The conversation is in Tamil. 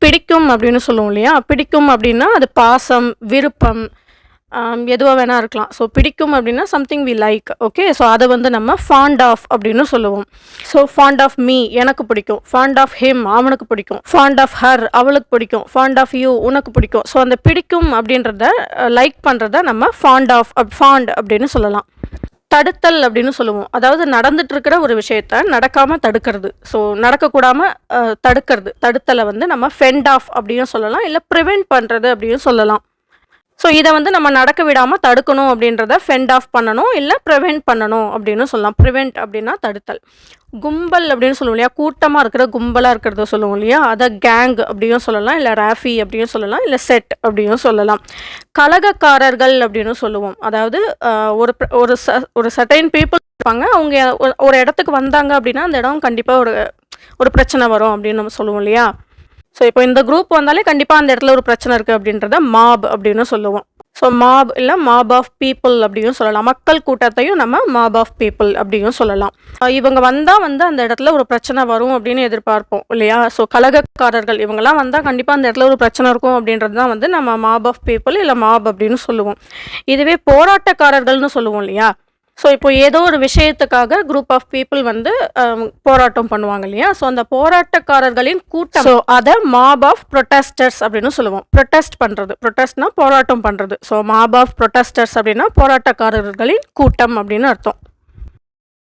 பிடிக்கும் அப்படின்னு சொல்லுவோம் இல்லையா? பிடிக்கும் அப்படின்னா அது பாசம், விருப்பம் எதுவா வேணா இருக்கலாம். ஸோ பிடிக்கும் அப்படின்னா something we like. Okay. So அத வந்து நம்ம ஃபாண்ட் ஆஃப் அப்படின்னு சொல்லுவோம். ஸோ ஃபாண்ட் ஆஃப் மீ எனக்கு பிடிக்கும். ஃபாண்ட் ஆஃப் ஹிம் அவனுக்கு பிடிக்கும். ஃபாண்ட் ஆஃப் ஹர் அவளுக்கு பிடிக்கும். ஃபாண்ட் ஆஃப் யூ உனக்கு பிடிக்கும். ஸோ அந்த பிடிக்கும் அப்படின்றத லைக் பண்ணுறத நம்ம ஃபாண்ட் அப்படின்னு சொல்லலாம். தடுத்தல் அப்படின்னு சொல்லுவோம். அதாவது நடந்துட்டு இருக்கிற ஒரு விஷயத்த நடக்காம தடுக்கிறது. ஸோ நடக்கக்கூடாம தடுக்கிறது. தடுத்தலை வந்து நம்ம ஃபெண்ட் ஆஃப் அப்படின்னு சொல்லலாம். இல்லை ப்ரிவென்ட் பண்ணுறது அப்படின்னு சொல்லலாம். ஸோ இதை வந்து நம்ம நடக்க விடாமல் தடுக்கணும் அப்படின்றத ஃபெண்ட் ஆஃப் பண்ணணும், இல்லை ப்ரிவென்ட் பண்ணணும் அப்படின்னு சொல்லலாம். ப்ரிவென்ட் அப்படின்னா தடுத்தல். கும்பல் அப்படின்னு சொல்லுவோம் இல்லையா? கூட்டமாக இருக்கிற கும்பலாக இருக்கிறத சொல்லுவோம் இல்லையா? அதை கேங் அப்படியும் சொல்லலாம், இல்லை ராஃபி அப்படியும் சொல்லலாம், இல்லை செட் அப்படியும் சொல்லலாம். கலகக்காரர்கள் அப்படின்னு சொல்லுவோம். அதாவது ஒரு ஒரு சர்டைன் பீப்புள் இருப்பாங்க. அவங்க ஒரு இடத்துக்கு வந்தாங்க அப்படின்னா அந்த இடம் கண்டிப்பாக ஒரு பிரச்சனை வரும் அப்படின்னு நம்ம சொல்லுவோம் இல்லையா? ஸோ இப்போ இந்த குரூப் வந்தாலே கண்டிப்பாக அந்த இடத்துல ஒரு பிரச்சனை இருக்குது அப்படின்றத மாப் அப்படின்னு சொல்லுவோம். ஸோ மாப் இல்லை மாப் ஆஃப் பீப்புள் அப்படியும் சொல்லலாம். மக்கள் கூட்டத்தையும் நம்ம மாப் ஆஃப் பீப்புள் அப்படியும் சொல்லலாம். இவங்க வந்தால் வந்து அந்த இடத்துல ஒரு பிரச்சனை வரும் அப்படின்னு எதிர்பார்ப்போம் இல்லையா? ஸோ கலகக்காரர்கள் இவங்கெல்லாம் வந்தால் கண்டிப்பாக அந்த இடத்துல ஒரு பிரச்சனை இருக்கும் அப்படின்றது தான் வந்து நம்ம மாப் ஆஃப் பீப்புள் இல்லை மாப் அப்படின்னு சொல்லுவோம். இதுவே போராட்டக்காரர்கள்னு சொல்லுவோம் இல்லையா? ஸோ இப்போ ஏதோ ஒரு விஷயத்துக்காக குரூப் ஆஃப் பீப்புள் வந்து போராட்டம் பண்ணுவாங்க இல்லையா? ஸோ அந்த போராட்டக்காரர்களின் கூட்டம். ஸோ அதை மாப் ஆஃப் ப்ரொட்டஸ்டர்ஸ் அப்படின்னு சொல்லுவோம். ப்ரொட்டஸ்ட் பண்ணுறது. ப்ரொட்டஸ்ட்னா போராட்டம் பண்ணுறது. ஸோ மாப் ஆஃப் ப்ரொட்டஸ்டர்ஸ் அப்படின்னா போராட்டக்காரர்களின் கூட்டம் அப்படின்னு அர்த்தம்.